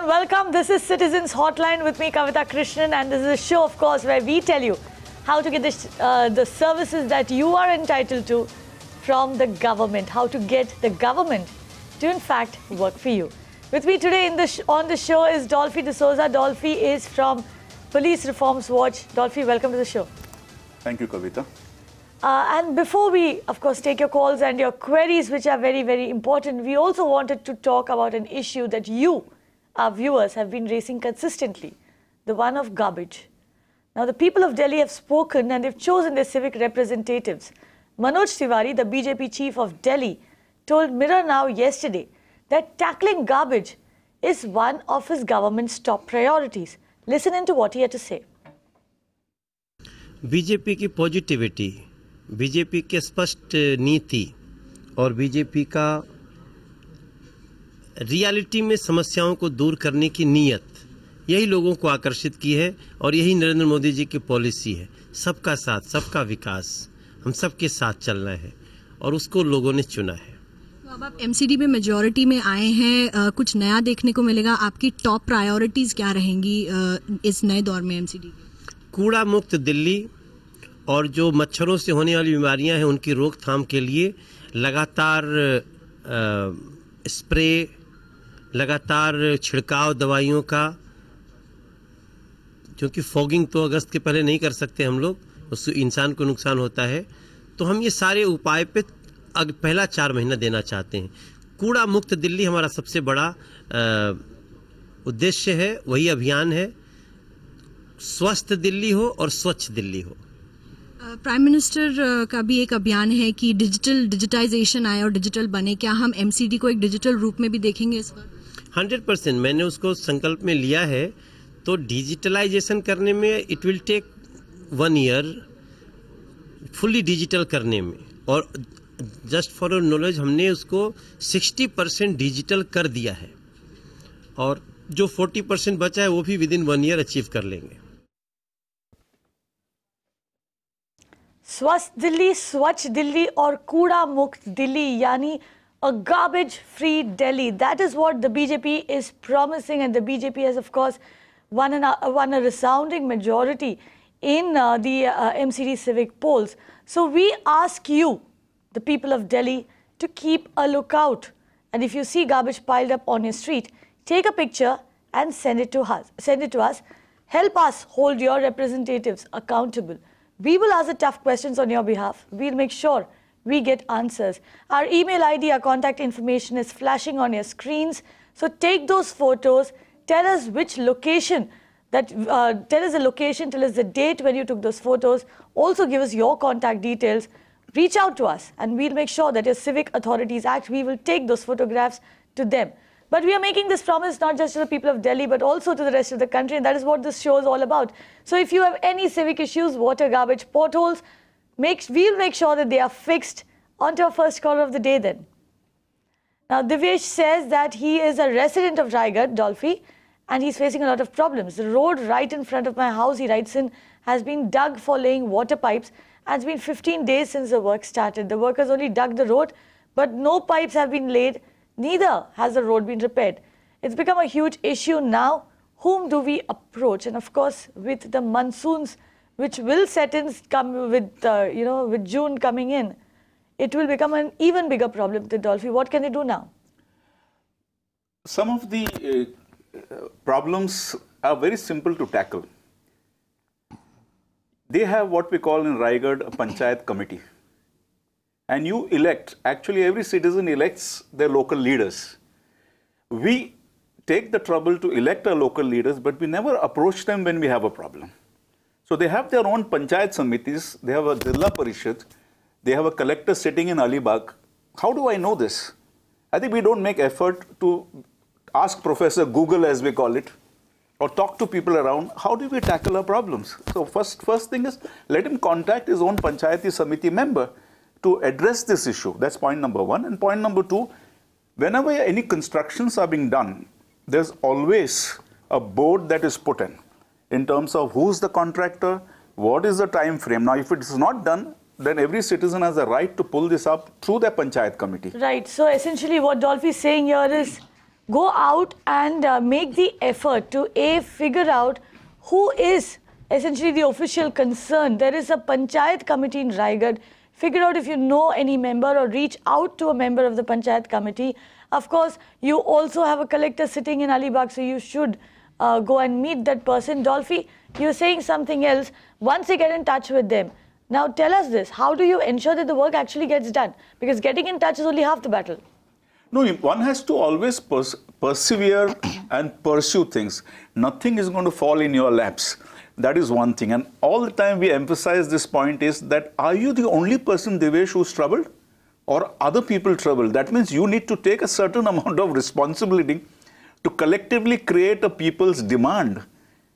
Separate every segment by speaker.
Speaker 1: welcome. This is Citizens Hotline with me, Kavita Krishnan, and this is a show, of course, where we tell you how to get the services that you are entitled to from the government, how to get the government to, in fact, work for you. With me today on the show is Dolphy D'Souza. Dolphy is from Police Reforms Watch. Dolphy, welcome to the show.
Speaker 2: Thank you, Kavita.
Speaker 1: And before we, of course, take your calls and your queries, which are very, very important, we also wanted to talk about an issue that you, our viewers, have been raising consistently, the one of garbage. Now, the people of Delhi have spoken and they've chosen their civic representatives. Manoj Tiwari, the BJP chief of Delhi, told Mirror Now yesterday that tackling garbage is one of his government's top priorities. Listen into what he had to say.
Speaker 3: BJP की positivity, BJP के स्पष्ट नीति और BJP का reality में समस्याओं को दूर करने की नीयत, यही लोगों को आकर्षित की है और यही नरेंद्र मोदी जी की पॉलिसी है। सबका साथ, सबका विकास, हम सबके साथ चलना है और उसको लोगों ने चुना है।
Speaker 4: तो अब आप एमसीडी में मेजॉरिटी में आए हैं, कुछ नया देखने को मिलेगा। आपकी टॉप प्रायोरिटीज़ क्या रहेंगी इस नए दौर में एमसीडी?
Speaker 3: कूड़ा मुक्त दिल्ली और जो मच्छरों से होने वाली बीमारियां हैं उनकी रोकथाम के लिए लगातार स्प्रे, लगातार छिड़काव दवाइयों का, क्योंकि फॉगिंग तो अगस्त के पहले नहीं कर सकते हम लोग, उससे इंसान को नुकसान होता है। तो हम ये सारे उपाय पे पहला 4 महीना देना चाहते हैं। कूड़ा मुक्त दिल्ली हमारा सबसे बड़ा उद्देश्य है, वही अभियान है। स्वस्थ दिल्ली हो और स्वच्छ दिल्ली हो।
Speaker 4: प्राइम मिनिस्टर का भी एक अभियान है कि डिजिटाइजेशन आए और डिजिटल बने। क्या हम एमसीडी को एक डिजिटल रूप में भी देखेंगे इस बार?
Speaker 3: 100% मैंने उसको संकल्प में लिया है। तो डिजिटलाइजेशन करने में it will take 1 year fully digital करने में, और जस्ट फॉर योर नॉलेज हमने उसको 60% डिजिटल कर दिया है और जो 40% बचा है वो भी विद इन 1 ईयर अचीव कर लेंगे।
Speaker 1: स्वस्थ दिल्ली, स्वच्छ दिल्ली और कूड़ा मुक्त दिल्ली, यानी a garbage free Delhi. That is what the BJP is promising, and the BJP has, of course, won a resounding majority in the MCD civic polls. So we ask you, the people of Delhi, to keep a lookout. And if you see garbage piled up on your street, take a picture and send it to us. Help us hold your representatives accountable. We will ask the tough questions on your behalf. We'll make sure we get answers. Our email ID, our contact information is flashing on your screens. So take those photos, tell us which location, tell us the location, tell us the date when you took those photos. Also give us your contact details. Reach out to us and we'll make sure that your civic authorities act. We will take those photographs to them. But we are making this promise not just to the people of Delhi, but also to the rest of the country. And that is what this show is all about. So if you have any civic issues, water, garbage, potholes, we'll make sure that they are fixed. On to our first caller of the day then. Now, Divyesh says that he is a resident of Raigad, Dolphy, and he's facing a lot of problems. The road right in front of my house, he writes in, has been dug for laying water pipes. And it's been 15 days since the work started. The workers only dug the road, but no pipes have been laid. Neither has the road been repaired. It's become a huge issue now. Whom do we approach? And of course, with the monsoons, which will set in with June coming in, it will become an even bigger problem to Dolphy. What can they do now?
Speaker 2: Some of the problems are very simple to tackle. They have what we call in Raigad a panchayat committee. And you elect, actually every citizen elects their local leaders. We take the trouble to elect our local leaders, but we never approach them when we have a problem. So they have their own panchayat samitis, they have a Jilla Parishad, they have a collector sitting in Alibag. How do I know this? I think we don't make effort to ask Professor Google, as we call it, or talk to people around. How do we tackle our problems? So first thing is, let him contact his own panchayati samiti member to address this issue. That's point number 1. And point number 2, whenever any constructions are being done, there's always a board that is put in terms of who's the contractor, what is the time frame. Now, if it is not done, then every citizen has a right to pull this up through their panchayat committee.
Speaker 1: Right. So essentially what Dolphy is saying here is, go out and make the effort to figure out who is essentially the official concern. There is a panchayat committee in Raigad. Figure out if you know any member or reach out to a member of the panchayat committee. Of course, you also have a collector sitting in Alibag, so you should go and meet that person. Dolphy, you're saying something else. Once you get in touch with them, now tell us this, how do you ensure that the work actually gets done? Because getting in touch is only half the battle.
Speaker 2: No, one has to always persevere and pursue things. Nothing is going to fall in your laps. That is one thing. And all the time we emphasize this point is that, are you the only person, Devesh, who's troubled? Or other people troubled? That means you need to take a certain amount of responsibility to collectively create a people's demand.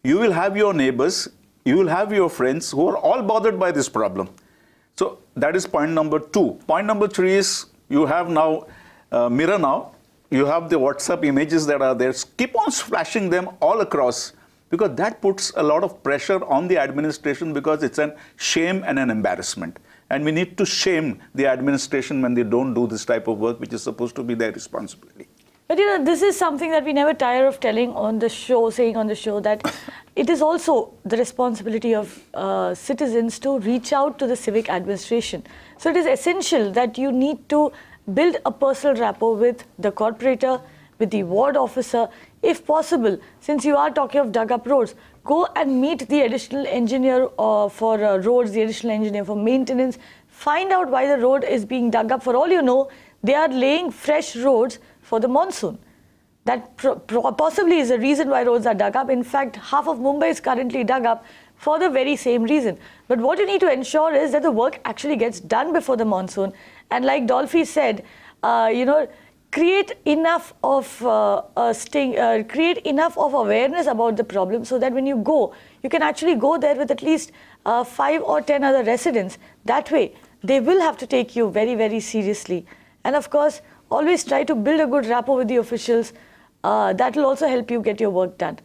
Speaker 2: You will have your neighbors, you will have your friends who are all bothered by this problem. So that is point number 2. Point number 3 is you have now mirror now. You have the WhatsApp images that are there. Keep on flashing them all across, because that puts a lot of pressure on the administration, because it's a shame and an embarrassment. And we need to shame the administration when they don't do this type of work, which is supposed to be their responsibility.
Speaker 1: But you know, this is something that we never tire of telling on the show, saying on the show, that it is also the responsibility of citizens to reach out to the civic administration. So it is essential that you need to build a personal rapport with the corporator, with the ward officer. If possible, since you are talking of dug up roads, go and meet the additional engineer for roads, the additional engineer for maintenance. Find out why the road is being dug up. For all you know, they are laying fresh roads for the monsoon. That possibly is the reason why roads are dug up. In fact, half of Mumbai is currently dug up for the very same reason. But what you need to ensure is that the work actually gets done before the monsoon. And like Dolphy said, you know, create enough of awareness about the problem, so that when you go, you can actually go there with at least 5 or 10 other residents. That way, they will have to take you very, very seriously. And of course, always try to build a good rapport with the officials. That will also help you get your work done.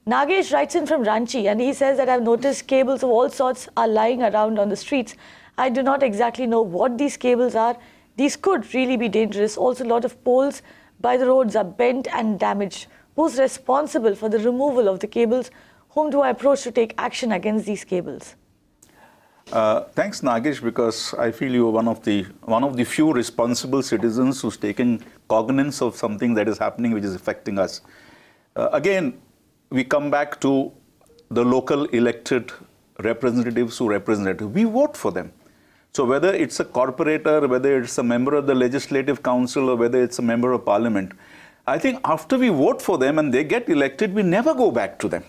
Speaker 1: Nagesh writes in from Ranchi, and he says that I've noticed cables of all sorts are lying around on the streets. I do not exactly know what these cables are. These could really be dangerous. Also, a lot of poles by the roads are bent and damaged. Who's responsible for the removal of the cables? Whom do I approach to take action against these cables?
Speaker 2: Thanks, Nagesh, because I feel you are one of the few responsible citizens who's taken cognizance of something that is happening, which is affecting us. Again, we come back to the local elected representatives who represent it. We vote for them. So whether it's a corporator, whether it's a member of the Legislative Council, or whether it's a member of Parliament, I think after we vote for them and they get elected, we never go back to them.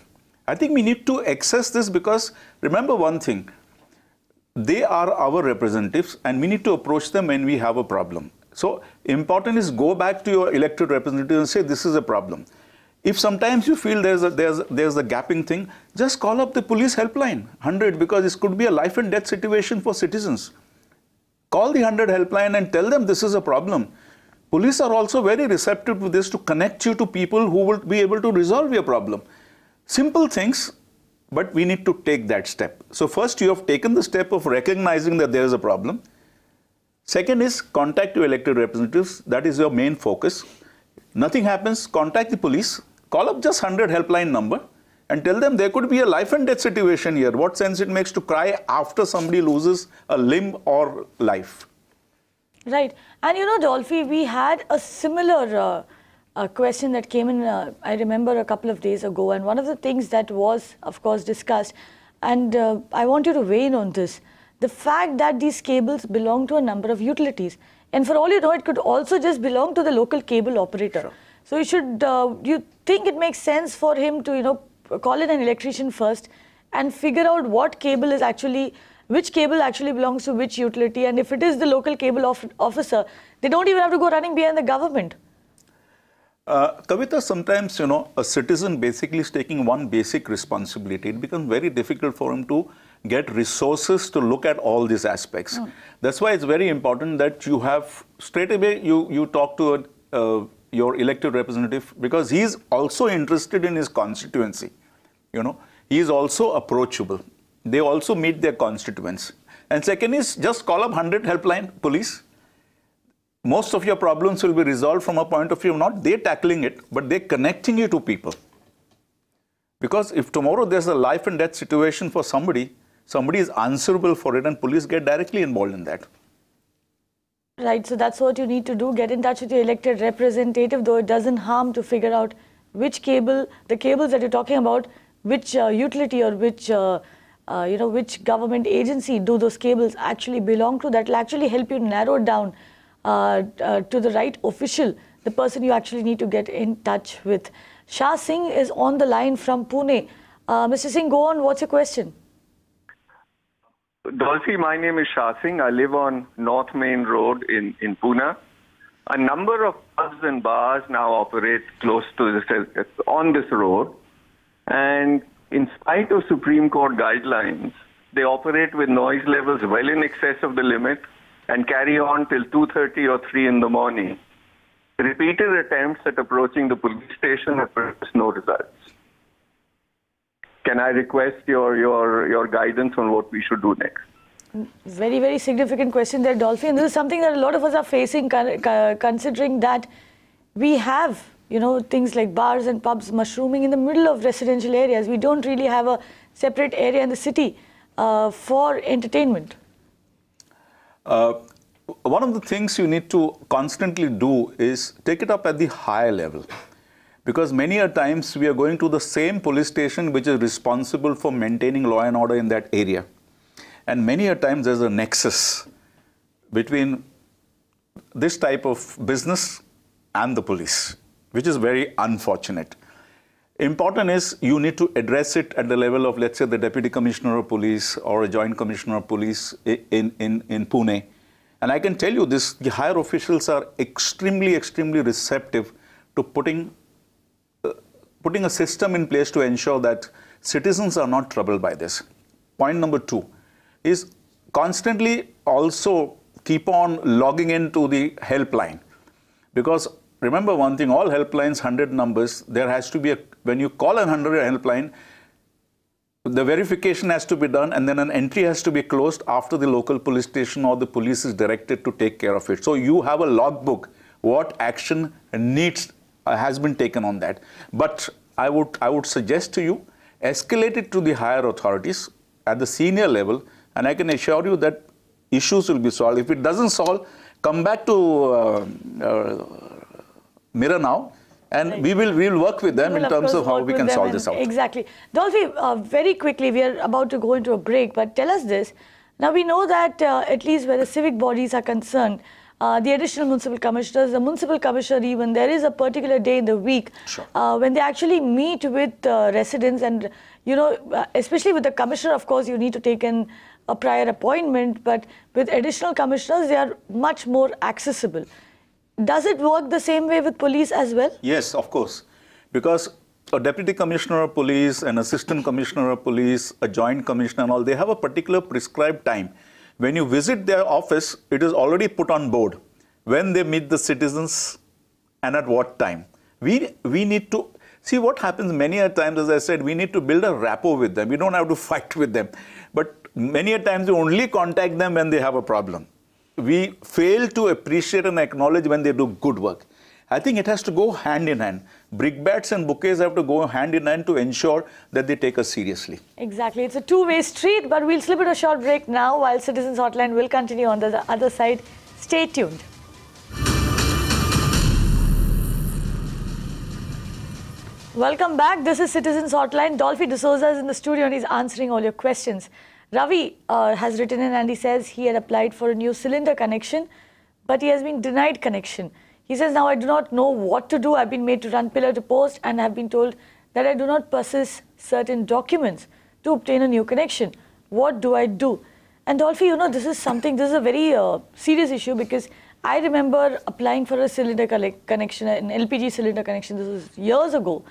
Speaker 2: I think we need to access this, because remember one thing, they are our representatives and we need to approach them when we have a problem. So important is go back to your elected representative and say, this is a problem. If sometimes you feel there's a gapping thing, just call up the police helpline, 100, because this could be a life and death situation for citizens. Call the 100 helpline and tell them this is a problem. Police are also very receptive to this, to connect you to people who will be able to resolve your problem. Simple things, but we need to take that step. So first, you have taken the step of recognizing that there is a problem. Second is contact your elected representatives. That is your main focus. Nothing happens, contact the police. Call up just 100 helpline number and tell them there could be a life and death situation here. What sense it makes to cry after somebody loses a limb or life?
Speaker 1: Right. And you know, Dolphy, we had a similar question that came in, I remember a couple of days ago. And one of the things that was, of course, discussed, and I want you to weigh in on this, the fact that these cables belong to a number of utilities. And for all you know, it could also just belong to the local cable operator. Sure. So you should, you think it makes sense for him to, you know, call in an electrician first and figure out what cable is actually, which cable actually belongs to which utility. And if it is the local cable officer, they don't even have to go running behind the government.
Speaker 2: Kavita, sometimes, you know, a citizen basically is taking one basic responsibility. It becomes very difficult for him to get resources to look at all these aspects. That's why it's very important that you have, straight away, you talk to your elected representative, because he's also interested in his constituency. You know, he is also approachable. They also meet their constituents. And second is just call up 100 helpline police. most of your problems will be resolved from a point of view of not they tackling it, but they connecting you to people. Because if tomorrow there's a life and death situation for somebody, somebody is answerable for it and police get directly involved in that.
Speaker 1: Right, so that's what you need to do. Get in touch with your elected representative, though it doesn't harm to figure out which cable, the cables that you're talking about, which utility or which, which government agency do those cables actually belong to. That will actually help you narrow down to the right official, the person you actually need to get in touch with. Shah Singh is on the line from Pune. Mr. Singh, go on. What's your question?
Speaker 5: Dolphy, my name is Shah Singh. I live on North Main Road in Pune. A number of pubs and bars now operate close to this, on this road. And in spite of Supreme Court guidelines, they operate with noise levels well in excess of the limit and carry on till 2:30 or 3 in the morning. Repeated attempts at approaching the police station have produced no results. Can I request your guidance on what we should do next?
Speaker 1: Very, very significant question there, Dolphy. And this is something that a lot of us are facing, considering that we have, things like bars and pubs mushrooming in the middle of residential areas. We don't really have a separate area in the city for entertainment.
Speaker 2: One of the things you need to constantly do is take it up at the higher level. Because many a times we are going to the same police station which is responsible for maintaining law and order in that area. And many a times there's a nexus between this type of business and the police, which is very unfortunate. Important is you need to address it at the level of, let's say, the Deputy Commissioner of Police or a Joint Commissioner of Police in Pune. And I can tell you this, the higher officials are extremely receptive to putting a system in place to ensure that citizens are not troubled by this. Point number 2 is constantly also keep on logging into the helpline. Because remember one thing, all helplines, 100 numbers, there has to be when you call a 100 helpline, the verification has to be done and then an entry has to be closed after the local police station or the police is directed to take care of it. So you have a logbook, what action has been taken on that. But I would suggest to you, escalate it to the higher authorities at the senior level, and I can assure you that issues will be solved. If it doesn't solve, come back to Mira now, and right. we'll work with them in terms of how we can solve this out.
Speaker 1: Exactly. Dolphy, very quickly, we are about to go into a break, but tell us this. Now we know that at least where the civic bodies are concerned, the additional municipal commissioners, the municipal commissioner even, there is a particular day in the week
Speaker 2: sure.
Speaker 1: When they actually meet with residents and, especially with the commissioner, of course, you need to take in a prior appointment, but with additional commissioners, they are much more accessible. Does it work the same way with police as well?
Speaker 2: Yes, of course. Because a deputy commissioner of police, an assistant commissioner of police, a joint commissioner and all, they have a particular prescribed time. When you visit their office, it is already put on board when they meet the citizens and at what time. We need to see what happens many a times, as I said, we need to build a rapport with them. We don't have to fight with them. But many a times we only contact them when they have a problem. We fail to appreciate and acknowledge when they do good work. I think it has to go hand in hand. Brickbats and bouquets have to go hand in hand to ensure that they take us seriously.
Speaker 1: Exactly. It's a two-way street, but we'll slip it a short break now while Citizens Hotline will continue on the other side. Stay tuned. Welcome back. This is Citizens Hotline. Dolphy D'Souza is in the studio and he's answering all your questions. Ravi has written in and he says he had applied for a new cylinder connection, but he has been denied connection. He says, now I do not know what to do. I've been made to run pillar to post and have been told that I do not possess certain documents to obtain a new connection. What do I do? And Dolphy, this is a very serious issue because I remember applying for a cylinder connection, an LPG cylinder connection. This was years ago.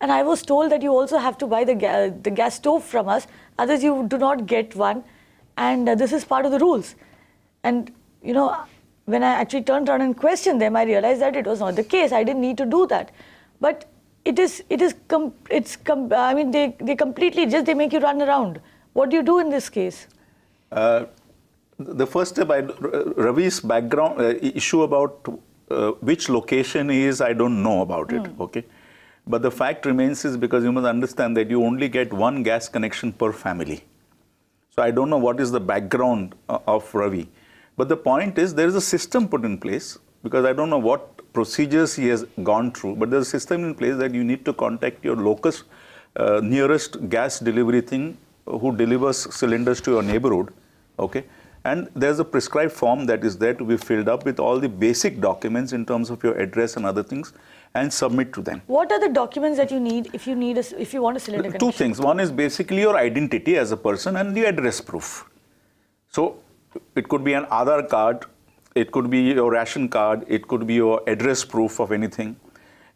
Speaker 1: And I was told that you also have to buy the gas stove from us, otherwise you do not get one. And this is part of the rules. And, when I actually turned around and questioned them, I realized that it was not the case. I didn't need to do that. But they completely they make you run around. What do you do in this case?
Speaker 2: the first step, Ravi's background issue about which location he is, I don't know about it, okay? But the fact remains is because you must understand that you only get one gas connection per family. So I don't know what is the background of Ravi. But the point is there is a system put in place, because I don't know what procedures he has gone through, but there's a system in place that you need to contact your locus, nearest gas delivery thing who delivers cylinders to your neighborhood, okay? And there's a prescribed form that is there to be filled up with all the basic documents in terms of your address and other things, and submit to them.
Speaker 1: What are the documents that you need if you want a cylinder connection?
Speaker 2: Two things. One is basically your identity as a person and the address proof. So it could be an Aadhaar card, it could be your ration card, it could be your address proof of anything.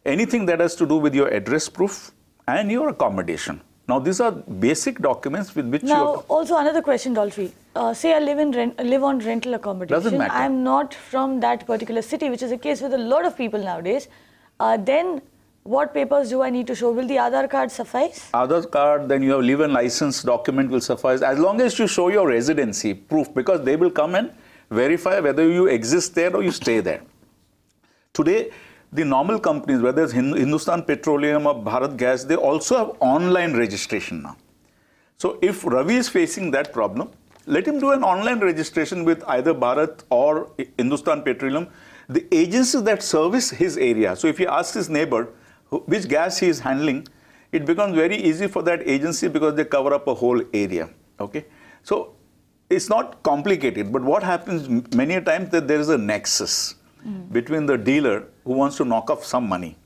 Speaker 2: Anything that has to do with your address proof and your accommodation. Now these are basic documents with which you...
Speaker 1: Now also another question, Dolphy. Say I live on rental accommodation.
Speaker 2: Doesn't matter.
Speaker 1: I'm not from that particular city, which is the case with a lot of people nowadays. Then what papers do I need to show? Will the Aadhaar card suffice?
Speaker 2: Aadhaar card, then your live and license document will suffice, as long as you show your residency proof, because they will come and verify whether you exist there or you stay there. Today, the normal companies, whether it's Hindustan Petroleum or Bharat Gas, they also have online registration now. So if Ravi is facing that problem, let him do an online registration with either Bharat or Hindustan Petroleum, the agencies that service his area. So if he asks his neighbor which gas he is handling, it becomes very easy for that agency because they cover up a whole area. Okay, so it's not complicated, but what happens many a times that there is a nexus between the dealer who wants to knock off some money.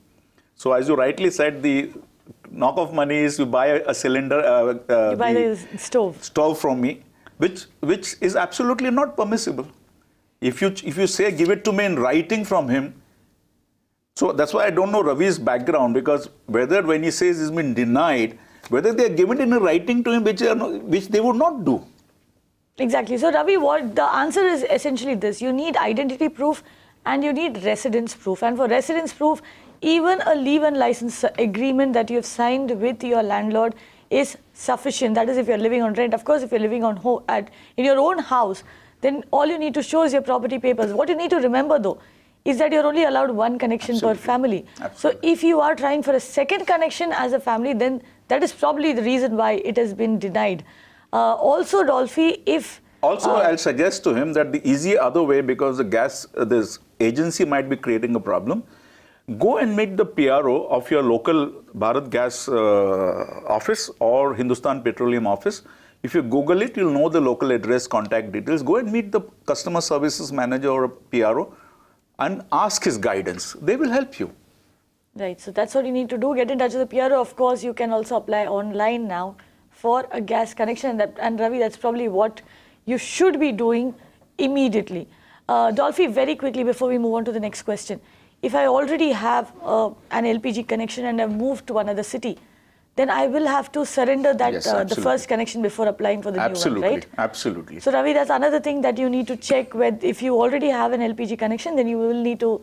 Speaker 2: So as you rightly said, the knock off money is you buy a cylinder,
Speaker 1: you buy the stove
Speaker 2: from me, which is absolutely not permissible. If you say give it to me in writing from him, so that's why I don't know Ravi's background, because whether when he says he's been denied, whether they are given in a writing to him, which they would not do.
Speaker 1: Exactly. So Ravi, what the answer is essentially this: you need identity proof and you need residence proof. And for residence proof, even a leave and license agreement that you have signed with your landlord is sufficient. That is, if you're living on rent. Of course, if you're living on in your own house, then all you need to show is your property papers. What you need to remember, though, is that you're only allowed one connection per family.
Speaker 2: Absolutely.
Speaker 1: So if you are trying for a second connection as a family, then that is probably the reason why it has been denied. Also, Dolphy, if...
Speaker 2: Also, I'll suggest to him that the easy other way, because this agency might be creating a problem, go and meet the PRO of your local Bharat Gas office or Hindustan Petroleum office. If you Google it, you'll know the local address, contact details. Go and meet the customer services manager or a PRO and ask his guidance. They will help you.
Speaker 1: Right, so that's what you need to do. Get in touch with the PRO. Of course, you can also apply online now for a gas connection. And Ravi, that's probably what you should be doing immediately. Dolphy, very quickly before we move on to the next question. If I already have an LPG connection and I've moved to another city, then I will have to surrender that the first connection before applying for the new one, right?
Speaker 2: Absolutely.
Speaker 1: So Ravi, that's another thing that you need to check. If you already have an LPG connection, then you will need to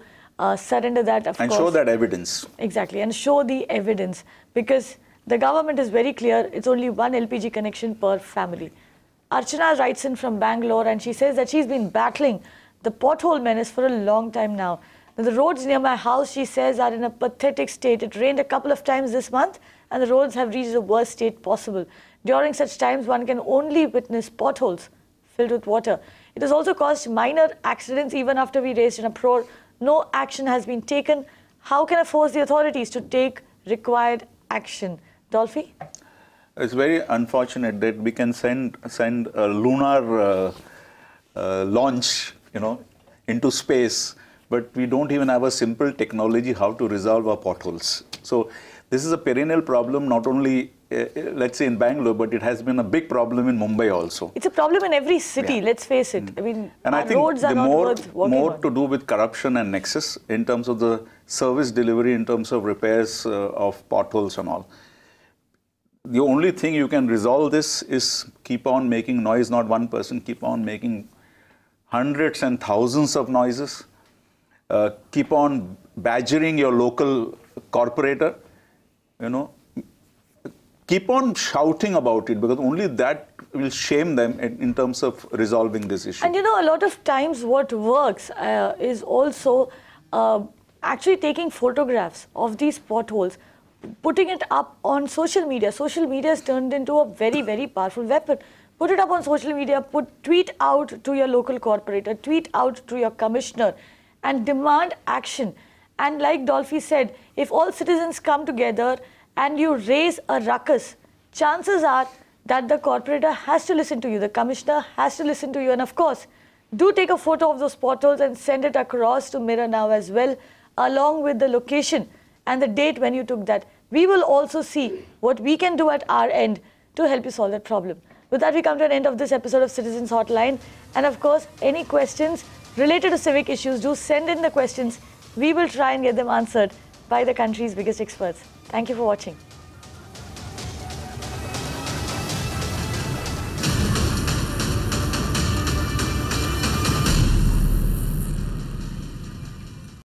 Speaker 1: surrender that, of course.
Speaker 2: And show that evidence.
Speaker 1: Exactly, and show the evidence, because the government is very clear, it's only one LPG connection per family. Archana writes in from Bangalore, and she says that she's been battling the pothole menace for a long time now. The roads near my house, she says, are in a pathetic state. It rained a couple of times this month, and the roads have reached the worst state possible. During such times, one can only witness potholes filled with water. It has also caused minor accidents even after we raised an uproar. No action has been taken. How can I force the authorities to take required action? Dolphy?
Speaker 2: It's very unfortunate that we can send a lunar launch, into space, but we don't even have a simple technology how to resolve our potholes. So this is a perennial problem, not only, let's say, in Bangalore, but it has been a big problem in Mumbai also.
Speaker 1: It's a problem in every city, let's face it. I mean,
Speaker 2: and I think
Speaker 1: roads are not worth walking
Speaker 2: more
Speaker 1: on.
Speaker 2: to do with corruption and nexus in terms of the service delivery, in terms of repairs of potholes and all. The only thing you can resolve this is keep on making noise, not one person, keep on making hundreds and thousands of noises. Keep on badgering your local corporator, keep on shouting about it, because only that will shame them in terms of resolving this issue.
Speaker 1: And you know, a lot of times what works is also actually taking photographs of these potholes, putting it up on social media. Social media has turned into a very, very powerful weapon. Put it up on social media, tweet out to your local corporator, tweet out to your commissioner, and demand action. And like Dolphy said, if all citizens come together and you raise a ruckus, chances are that the corporator has to listen to you, the commissioner has to listen to you, and of course, do take a photo of those potholes and send it across to Mirror Now as well, along with the location and the date when you took that. We will also see what we can do at our end to help you solve that problem. With that, we come to an end of this episode of Citizens Hotline. And of course, any questions related to civic issues, do send in the questions. We will try and get them answered by the country's biggest experts. Thank you for watching.